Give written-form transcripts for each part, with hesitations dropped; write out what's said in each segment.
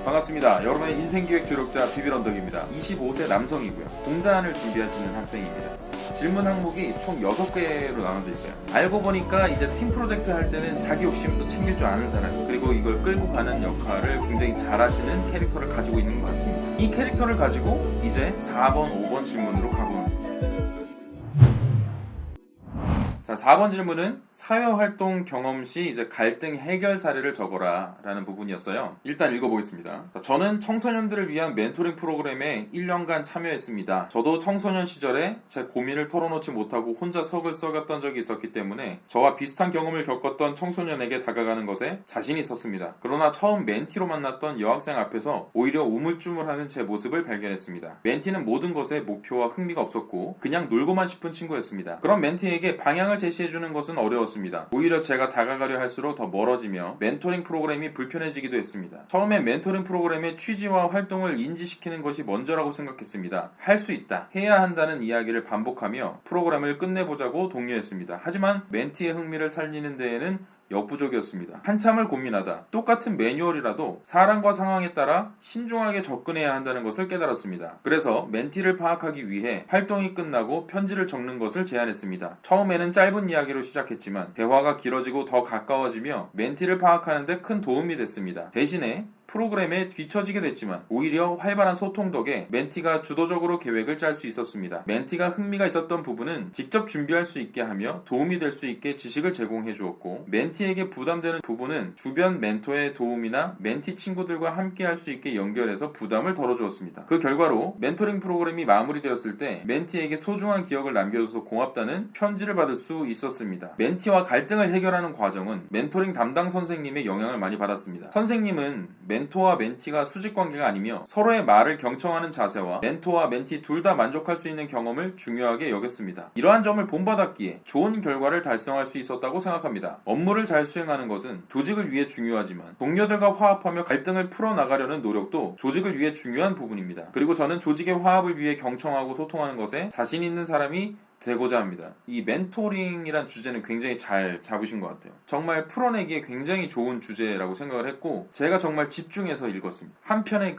반갑습니다. 여러분의 인생기획 조력자 비빌언덕입니다. 25세 남성이고요. 공단을 준비하시는 학생입니다. 질문 항목이 총 6개로 나눠져 있어요. 알고 보니까 이제 팀 프로젝트 할 때는 자기 욕심도 챙길 줄 아는 사람, 그리고 이걸 끌고 가는 역할을 굉장히 잘하시는 캐릭터를 가지고 있는 것 같습니다. 이 캐릭터를 가지고 이제 4번, 5번 질문으로 가보는 거예요. 자, 4번 질문은 사회활동 경험 시 이제 갈등 해결 사례를 적어라 라는 부분이었어요. 일단 읽어보겠습니다. 자, 저는 청소년들을 위한 멘토링 프로그램에 1년간 참여했습니다. 저도 청소년 시절에 제 고민을 털어놓지 못하고 혼자 석을 썩였던 적이 있었기 때문에 저와 비슷한 경험을 겪었던 청소년에게 다가가는 것에 자신이 있었습니다. 그러나 처음 멘티로 만났던 여학생 앞에서 오히려 우물쭈물하는 제 모습을 발견했습니다. 멘티는 모든 것에 목표와 흥미가 없었고 그냥 놀고만 싶은 친구였습니다. 그런 멘티에게 방향을 제시해주는 것은 어려웠습니다. 오히려 제가 다가가려 할수록 더 멀어지며 멘토링 프로그램이 불편해지기도 했습니다. 처음엔 멘토링 프로그램의 취지와 활동을 인지시키는 것이 먼저라고 생각했습니다. 할 수 있다, 해야 한다는 이야기를 반복하며 프로그램을 끝내보자고 독려했습니다. 하지만 멘티의 흥미를 살리는 데에는 역부족이었습니다. 한참을 고민하다 똑같은 매뉴얼이라도 사람과 상황에 따라 신중하게 접근해야 한다는 것을 깨달았습니다. 그래서 멘티를 파악하기 위해 활동이 끝나고 편지를 적는 것을 제안했습니다. 처음에는 짧은 이야기로 시작했지만 대화가 길어지고 더 가까워지며 멘티를 파악하는 데 큰 도움이 됐습니다. 대신에 프로그램에 뒤처지게 됐지만 오히려 활발한 소통 덕에 멘티가 주도적으로 계획을 짤 수 있었습니다. 멘티가 흥미가 있었던 부분은 직접 준비할 수 있게 하며 도움이 될 수 있게 지식을 제공해 주었고, 멘티에게 부담되는 부분은 주변 멘토의 도움이나 멘티 친구들과 함께 할 수 있게 연결해서 부담을 덜어주었습니다. 그 결과로 멘토링 프로그램이 마무리되었을 때 멘티에게 소중한 기억을 남겨줘서 고맙다는 편지를 받을 수 있었습니다. 멘티와 갈등을 해결하는 과정은 멘토링 담당 선생님의 영향을 많이 받았습니다. 선생님은 멘토와 멘티가 수직관계가 아니며 서로의 말을 경청하는 자세와 멘토와 멘티 둘 다 만족할 수 있는 경험을 중요하게 여겼습니다. 이러한 점을 본받았기에 좋은 결과를 달성할 수 있었다고 생각합니다. 업무를 잘 수행하는 것은 조직을 위해 중요하지만 동료들과 화합하며 갈등을 풀어나가려는 노력도 조직을 위해 중요한 부분입니다. 그리고 저는 조직의 화합을 위해 경청하고 소통하는 것에 자신 있는 사람이 되고자 합니다. 이 멘토링이란 주제는 굉장히 잘 잡으신 것 같아요. 정말 풀어내기에 굉장히 좋은 주제라고 생각을 했고, 제가 정말 집중해서 읽었습니다. 한편의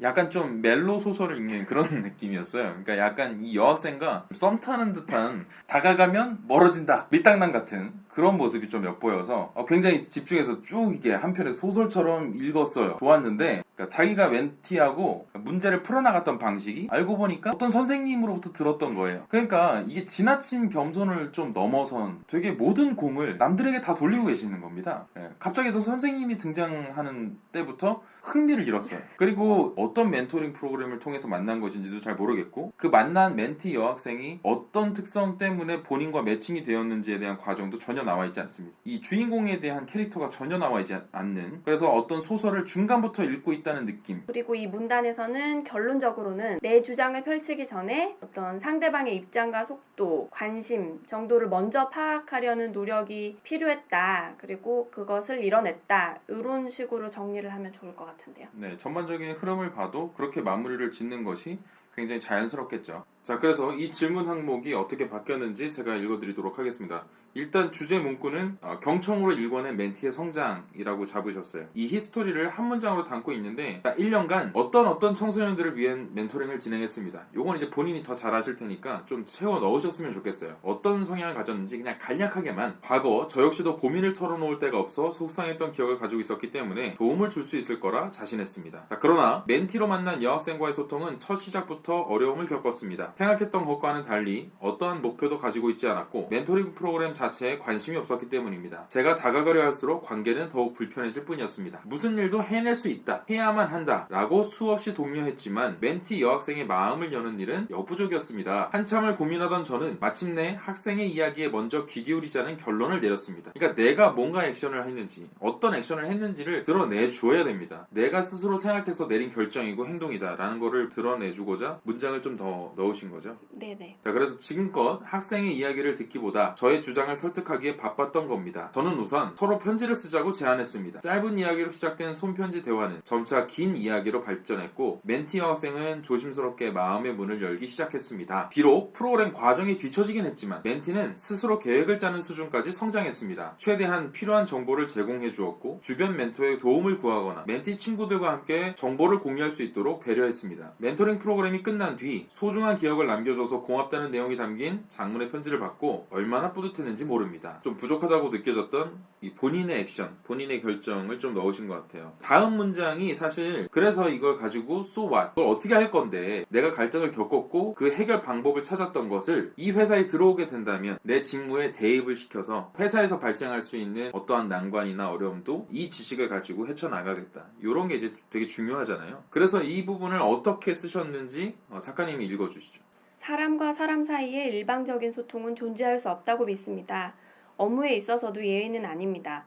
약간 좀 멜로 소설을 읽는 그런 느낌이었어요. 그러니까 약간 이 여학생과 썸 타는 듯한, 다가가면 멀어진다, 밀당난 같은 그런 모습이 좀 엿보여서 굉장히 집중해서 쭉 이게 한편의 소설처럼 읽었어요. 좋았는데, 그러니까 자기가 멘티하고 문제를 풀어나갔던 방식이 알고 보니까 어떤 선생님으로부터 들었던 거예요. 그러니까 이게 지나친 겸손을 좀 넘어선 되게 모든 공을 남들에게 다 돌리고 계시는 겁니다. 갑자기 선생님이 등장하는 때부터 흥미를 잃었어요. 그리고 어떤 멘토링 프로그램을 통해서 만난 것인지도 잘 모르겠고, 그 만난 멘티 여학생이 어떤 특성 때문에 본인과 매칭이 되었는지에 대한 과정도 전혀 나와 있지 않습니다. 이 주인공에 대한 캐릭터가 전혀 나와 있지 않는, 그래서 어떤 소설을 중간부터 읽고 있다는 느낌. 그리고 이 문단에서는 결론적으로는 내 주장을 펼치기 전에 어떤 상대방의 입장과 속도, 관심 정도를 먼저 파악하려는 노력이 필요했다. 그리고 그것을 이뤄냈다. 이런 식으로 정리를 하면 좋을 것 같은데요. 네, 전반적인 흐름을 봐도 그렇게 마무리를 짓는 것이 굉장히 자연스럽겠죠. 자, 그래서 이 질문 항목이 어떻게 바뀌었는지 제가 읽어드리도록 하겠습니다. 일단 주제 문구는 경청으로 일궈낸 멘티의 성장이라고 잡으셨어요. 이 히스토리를 한 문장으로 담고 있는데, 1년간 어떤 청소년들을 위한 멘토링을 진행했습니다. 요건 이제 본인이 더 잘 아실 테니까 좀 채워 넣으셨으면 좋겠어요. 어떤 성향을 가졌는지 그냥 간략하게만, 과거 저 역시도 고민을 털어놓을 데가 없어 속상했던 기억을 가지고 있었기 때문에 도움을 줄 수 있을 거라 자신했습니다. 자, 그러나 멘티로 만난 여학생과의 소통은 첫 시작부터 어려움을 겪었습니다. 생각했던 것과는 달리 어떠한 목표도 가지고 있지 않았고 멘토링 프로그램 자체에 관심이 없었기 때문입니다. 제가 다가가려 할수록 관계는 더욱 불편해질 뿐이었습니다. 무슨 일도 해낼 수 있다, 해야만 한다 라고 수없이 독려했지만 멘티 여학생의 마음을 여는 일은 역부족이었습니다. 한참을 고민하던 저는 마침내 학생의 이야기에 먼저 귀 기울이자는 결론을 내렸습니다. 그러니까 내가 뭔가 액션을 했는지, 어떤 액션을 했는지를 드러내줘야 됩니다. 내가 스스로 생각해서 내린 결정이고 행동이다 라는 거를 드러내주고자 문장을 좀 더 넣으신 거죠. 네네. 자, 그래서 지금껏 학생의 이야기를 듣기보다 저의 주장을 상대방을 설득하기에 바빴던 겁니다. 저는 우선 서로 편지를 쓰자고 제안했습니다. 짧은 이야기로 시작된 손편지 대화는 점차 긴 이야기로 발전했고 멘티 여학생은 조심스럽게 마음의 문을 열기 시작했습니다. 비록 프로그램 과정이 뒤처지긴 했지만 멘티는 스스로 계획을 짜는 수준까지 성장했습니다. 최대한 필요한 정보를 제공해 주었고 주변 멘토의 도움을 구하거나 멘티 친구들과 함께 정보를 공유할 수 있도록 배려했습니다. 멘토링 프로그램이 끝난 뒤 소중한 기억을 남겨줘서 고맙다는 내용이 담긴 장문의 편지를 받고 얼마나 뿌듯했는지 모릅니다. 좀 부족하다고 느껴졌던 이 본인의 액션, 본인의 결정을 좀 넣으신 것 같아요. 다음 문장이 사실 그래서 이걸 가지고 so what? 그걸 어떻게 할 건데 내가 갈등을 겪었고 그 해결 방법을 찾았던 것을 이 회사에 들어오게 된다면 내 직무에 대입을 시켜서 회사에서 발생할 수 있는 어떠한 난관이나 어려움도 이 지식을 가지고 헤쳐나가겠다. 이런 게 이제 되게 중요하잖아요. 그래서 이 부분을 어떻게 쓰셨는지 작가님이 읽어주시죠. 사람과 사람 사이에 일방적인 소통은 존재할 수 없다고 믿습니다. 업무에 있어서도 예외는 아닙니다.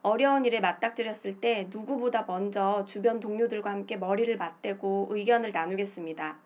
어려운 일에 맞닥뜨렸을 때 누구보다 먼저 주변 동료들과 함께 머리를 맞대고 의견을 나누겠습니다.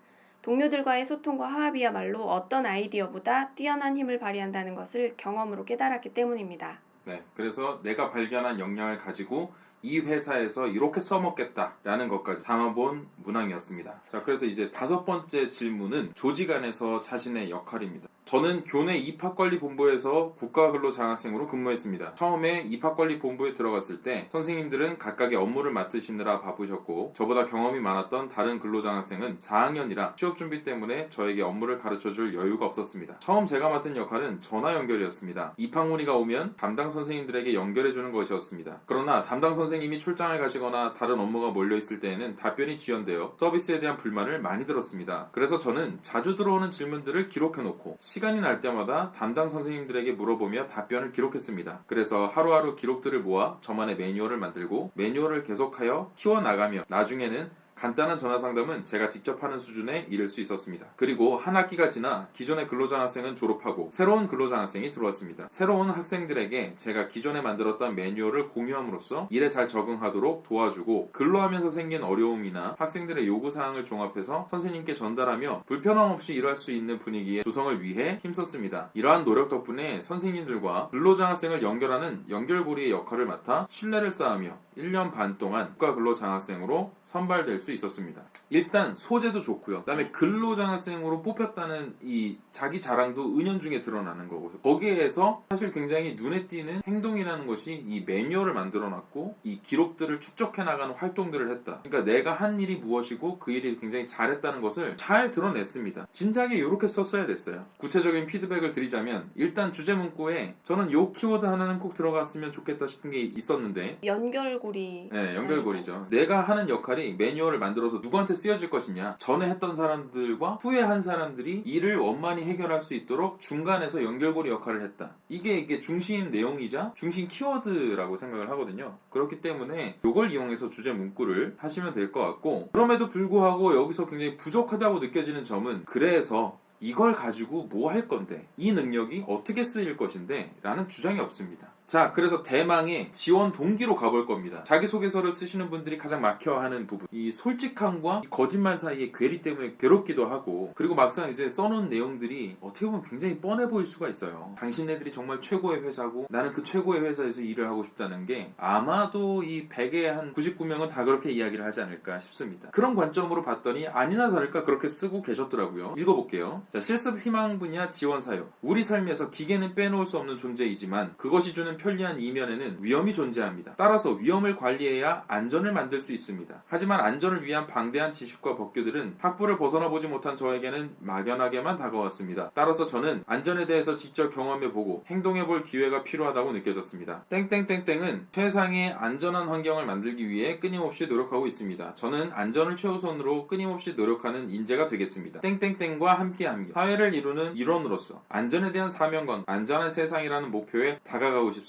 동료들과의 소통과 화합이야말로 어떤 아이디어보다 뛰어난 힘을 발휘한다는 것을 경험으로 깨달았기 때문입니다. 네, 그래서 내가 발견한 역량을 가지고 이 회사에서 이렇게 써먹겠다라는 것까지 담아본 문항이었습니다. 자, 그래서 이제 5번째 질문은 조직 안에서 자신의 역할입니다. 저는 교내 입학관리본부에서 국가근로장학생으로 근무했습니다. 처음에 입학관리본부에 들어갔을 때 선생님들은 각각의 업무를 맡으시느라 바쁘셨고 저보다 경험이 많았던 다른 근로장학생은 4학년이라 취업 준비 때문에 저에게 업무를 가르쳐줄 여유가 없었습니다. 처음 제가 맡은 역할은 전화 연결이었습니다. 입학 문의가 오면 담당 선생님들에게 연결해주는 것이었습니다. 그러나 담당 선생님이 출장을 가시거나 다른 업무가 몰려있을 때에는 답변이 지연되어 서비스에 대한 불만을 많이 들었습니다. 그래서 저는 자주 들어오는 질문들을 기록해놓고 시간이 날 때마다 담당 선생님들에게 물어보며 답변을 기록했습니다. 그래서 하루하루 기록들을 모아 저만의 매뉴얼을 만들고 매뉴얼을 계속하여 키워나가며 나중에는 간단한 전화 상담은 제가 직접 하는 수준에 이를 수 있었습니다. 그리고 한 학기가 지나 기존의 근로장학생은 졸업하고 새로운 근로장학생이 들어왔습니다. 새로운 학생들에게 제가 기존에 만들었던 매뉴얼을 공유함으로써 일에 잘 적응하도록 도와주고 근로하면서 생긴 어려움이나 학생들의 요구사항을 종합해서 선생님께 전달하며 불편함 없이 일할 수 있는 분위기의 조성을 위해 힘썼습니다. 이러한 노력 덕분에 선생님들과 근로장학생을 연결하는 연결고리의 역할을 맡아 신뢰를 쌓으며 1년 반 동안 국가근로장학생으로 선발될 수 있었습니다. 일단 소재도 좋고요. 그 다음에 근로장학생으로 뽑혔다는 이 자기 자랑도 은연중에 드러나는 거고 거기에서 사실 굉장히 눈에 띄는 행동이라는 것이 이 매뉴얼을 만들어놨고 이 기록들을 축적해 나가는 활동들을 했다. 그러니까 내가 한 일이 무엇이고 그 일이 굉장히 잘했다는 것을 잘 드러냈습니다. 진작에 이렇게 썼어야 됐어요. 구체적인 피드백을 드리자면 일단 주제 문구에 저는 요 키워드 하나는 꼭 들어갔으면 좋겠다 싶은 게 있었는데 연결고리. 네, 연결고리죠. 내가 하는 역할이 매뉴얼을 만들어서 누구한테 쓰여질 것이냐 전에 했던 사람들과 후에 한 사람들이 일을 원만히 해결할 수 있도록 중간에서 연결고리 역할을 했다. 이게 중심 내용이자 중심 키워드라고 생각을 하거든요. 그렇기 때문에 이걸 이용해서 주제 문구를 하시면 될 것 같고 그럼에도 불구하고 여기서 굉장히 부족하다고 느껴지는 점은 그래서 이걸 가지고 뭐 할 건데 이 능력이 어떻게 쓰일 것인데 라는 주장이 없습니다. 자, 그래서 대망의 지원 동기로 가볼 겁니다. 자기소개서를 쓰시는 분들이 가장 막혀하는 부분, 이 솔직함과 이 거짓말 사이의 괴리 때문에 괴롭기도 하고 그리고 막상 이제 써놓은 내용들이 어떻게 보면 굉장히 뻔해 보일 수가 있어요. 당신네들이 정말 최고의 회사고 나는 그 최고의 회사에서 일을 하고 싶다는 게 아마도 이 100의 한 99명은 다 그렇게 이야기를 하지 않을까 싶습니다. 그런 관점으로 봤더니 아니나 다를까 그렇게 쓰고 계셨더라고요. 읽어볼게요. 자, 실습 희망 분야 지원 사유. 우리 삶에서 기계는 빼놓을 수 없는 존재이지만 그것이 주는 편리한 이면에는 위험이 존재합니다. 따라서 위험을 관리해야 안전을 만들 수 있습니다. 하지만 안전을 위한 방대한 지식과 법규들은 학부를 벗어나 보지 못한 저에게는 막연하게만 다가왔습니다. 따라서 저는 안전에 대해서 직접 경험해보고 행동해볼 기회가 필요하다고 느껴졌습니다. 땡땡땡땡은 최상의 안전한 환경을 만들기 위해 끊임없이 노력하고 있습니다. 저는 안전을 최우선으로 끊임없이 노력하는 인재가 되겠습니다. 땡땡땡과 함께하며 사회를 이루는 일원으로서 안전에 대한 사명감, 안전한 세상이라는 목표에 다가가고 싶습니다.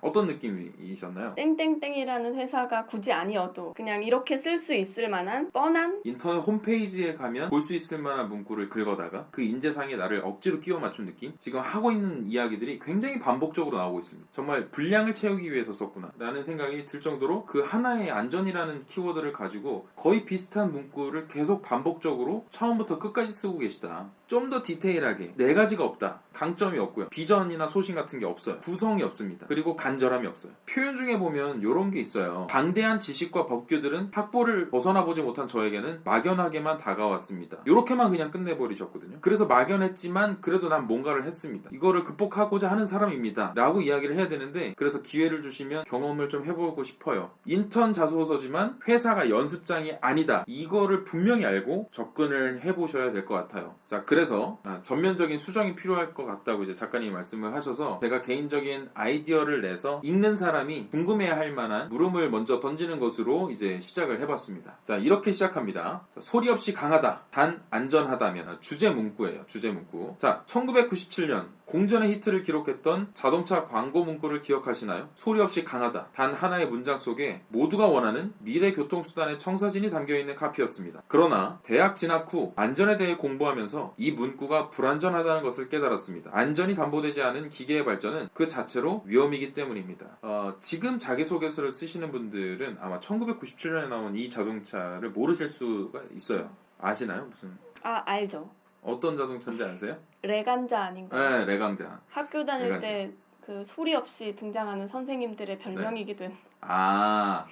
어떤 느낌이셨나요? 땡땡땡이라는 회사가 굳이 아니어도 그냥 이렇게 쓸 수 있을 만한 뻔한 인터넷 홈페이지에 가면 볼 수 있을 만한 문구를 긁어다가 그 인재상에 나를 억지로 끼워 맞춘 느낌? 지금 하고 있는 이야기들이 굉장히 반복적으로 나오고 있습니다. 정말 분량을 채우기 위해서 썼구나 라는 생각이 들 정도로 그 하나의 안전이라는 키워드를 가지고 거의 비슷한 문구를 계속 반복적으로 처음부터 끝까지 쓰고 계시다. 좀 더 디테일하게 네 가지가 없다. 강점이 없고요. 비전이나 소신 같은 게 없어요. 구성이 없습니다. 그리고 간절함이 없어요. 표현 중에 보면 이런 게 있어요. 방대한 지식과 법규들은 학보를 벗어나보지 못한 저에게는 막연하게만 다가왔습니다. 이렇게만 그냥 끝내버리셨거든요. 그래서 막연했지만 그래도 난 뭔가를 했습니다. 이거를 극복하고자 하는 사람입니다. 라고 이야기를 해야 되는데 그래서 기회를 주시면 경험을 좀 해보고 싶어요. 인턴 자소서지만 회사가 연습장이 아니다. 이거를 분명히 알고 접근을 해보셔야 될 것 같아요. 자, 그래서 전면적인 수정이 필요할 것 같다고 이제 작가님이 말씀을 하셔서 제가 개인적인 아이디어를 내서 읽는 사람이 궁금해야 할 만한 물음을 먼저 던지는 것으로 이제 시작을 해봤습니다. 자, 이렇게 시작합니다. 자, 소리 없이 강하다. 단 안전하다면 주제 문구예요. 주제 문구. 자, 1997년 공전의 히트를 기록했던 자동차 광고 문구를 기억하시나요? 소리 없이 강하다. 단 하나의 문장 속에 모두가 원하는 미래 교통수단의 청사진이 담겨있는 카피였습니다. 그러나 대학 진학 후 안전에 대해 공부하면서 이 문구가 불안전하다는 것을 깨달았습니다. 안전이 담보되지 않은 기계의 발전은 그 자체로 위험이기 때문입니다. 지금 자기소개서를 쓰시는 분들은 아마 1997년에 나온 이 자동차를 모르실 수가 있어요. 아시나요? 무슨 알죠. 어떤 자동차인지 아세요? 레간자 아닌가요? 네, 레강자. 학교 다닐 레간자. 때 그 소리 없이 등장하는 선생님들의 별명이기도 한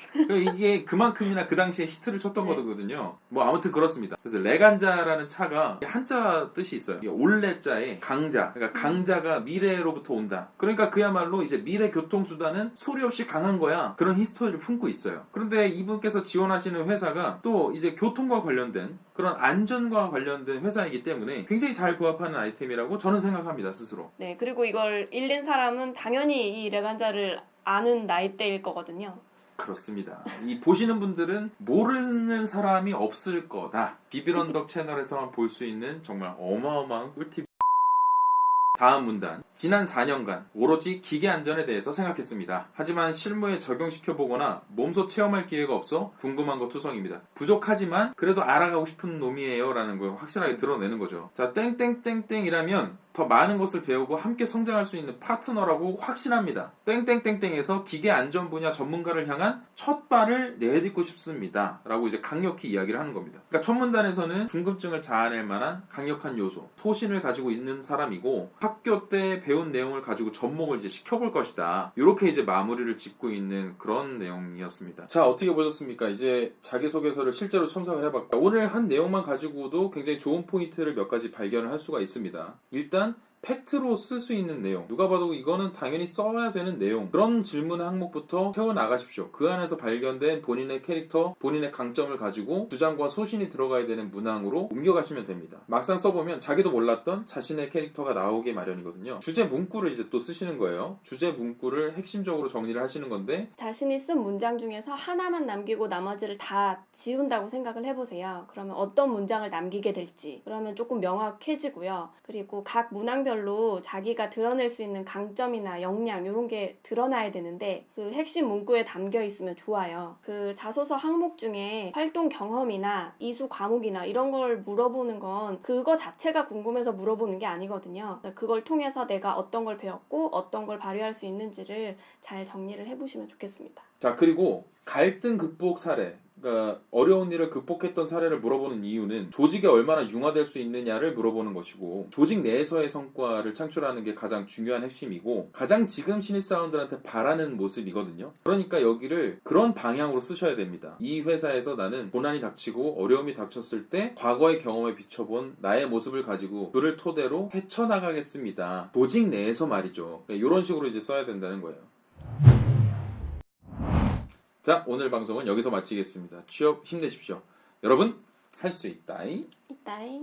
이게 그만큼이나 그 당시에 히트를 쳤던 네. 거거든요. 뭐 아무튼 그렇습니다. 그래서 레간자라는 차가 한자 뜻이 있어요. 이게 올레자에 강자, 그러니까 강자가 미래로부터 온다. 그러니까 그야말로 이제 미래 교통수단은 소리 없이 강한 거야. 그런 히스토리를 품고 있어요. 그런데 이분께서 지원하시는 회사가 또 이제 교통과 관련된 그런 안전과 관련된 회사이기 때문에 굉장히 잘 부합하는 아이템이라고 저는 생각합니다, 스스로. 네, 그리고 이걸 읽는 사람은 당연히 이 레간자를 아는 나이대일 거거든요. 그렇습니다. 이 보시는 분들은 모르는 사람이 없을 거다. 비비런덕 채널에서만 볼 수 있는 정말 어마어마한 꿀팁. 다음 문단. 지난 4년간 오로지 기계 안전에 대해서 생각했습니다. 하지만 실무에 적용시켜보거나 몸소 체험할 기회가 없어 궁금한 것 투성입니다. 부족하지만 그래도 알아가고 싶은 놈이에요 라는 걸 확실하게 드러내는 거죠. 자, 땡땡땡땡이라면 더 많은 것을 배우고 함께 성장할 수 있는 파트너라고 확신합니다. 땡땡땡땡에서 기계 안전 분야 전문가를 향한 첫 발을 내딛고 싶습니다. 라고 이제 강력히 이야기를 하는 겁니다. 그러니까 첫 문단에서는 궁금증을 자아낼 만한 강력한 요소, 소신을 가지고 있는 사람이고 학교 때 배운 내용을 가지고 접목을 이제 시켜볼 것이다. 이렇게 이제 마무리를 짓고 있는 그런 내용이었습니다. 자, 어떻게 보셨습니까? 이제 자기소개서를 실제로 첨삭을 해봤고 오늘 한 내용만 가지고도 굉장히 좋은 포인트를 몇 가지 발견을 할 수가 있습니다. 일단 팩트로 쓸 수 있는 내용, 누가 봐도 이거는 당연히 써야 되는 내용, 그런 질문 항목부터 채워나가십시오. 그 안에서 발견된 본인의 캐릭터, 본인의 강점을 가지고 주장과 소신이 들어가야 되는 문항으로 옮겨가시면 됩니다. 막상 써보면 자기도 몰랐던 자신의 캐릭터가 나오기 마련이거든요. 주제 문구를 이제 또 쓰시는 거예요. 주제 문구를 핵심적으로 정리를 하시는 건데 자신이 쓴 문장 중에서 하나만 남기고 나머지를 다 지운다고 생각을 해보세요. 그러면 어떤 문장을 남기게 될지 그러면 조금 명확해지고요. 그리고 각 문항별로 자기가 드러낼 수 있는 강점이나 역량 이런 게 드러나야 되는데 그 핵심 문구에 담겨 있으면 좋아요. 그 자소서 항목 중에 활동 경험이나 이수 과목이나 이런 걸 물어보는 건 그거 자체가 궁금해서 물어보는 게 아니거든요. 그걸 통해서 내가 어떤 걸 배웠고 어떤 걸 발휘할 수 있는지를 잘 정리를 해보시면 좋겠습니다. 자, 그리고 갈등 극복 사례, 그러니까 어려운 일을 극복했던 사례를 물어보는 이유는 조직에 얼마나 융화될 수 있느냐를 물어보는 것이고 조직 내에서의 성과를 창출하는 게 가장 중요한 핵심이고 가장 지금 신입사원들한테 바라는 모습이거든요. 그러니까 여기를 그런 방향으로 쓰셔야 됩니다. 이 회사에서 나는 고난이 닥치고 어려움이 닥쳤을 때 과거의 경험에 비춰본 나의 모습을 가지고 그를 토대로 헤쳐나가겠습니다. 조직 내에서 말이죠. 이런 식으로 이제 써야 된다는 거예요. 자, 오늘 방송은 여기서 마치겠습니다. 취업 힘내십시오. 여러분, 할 수 있다잉. 이따이.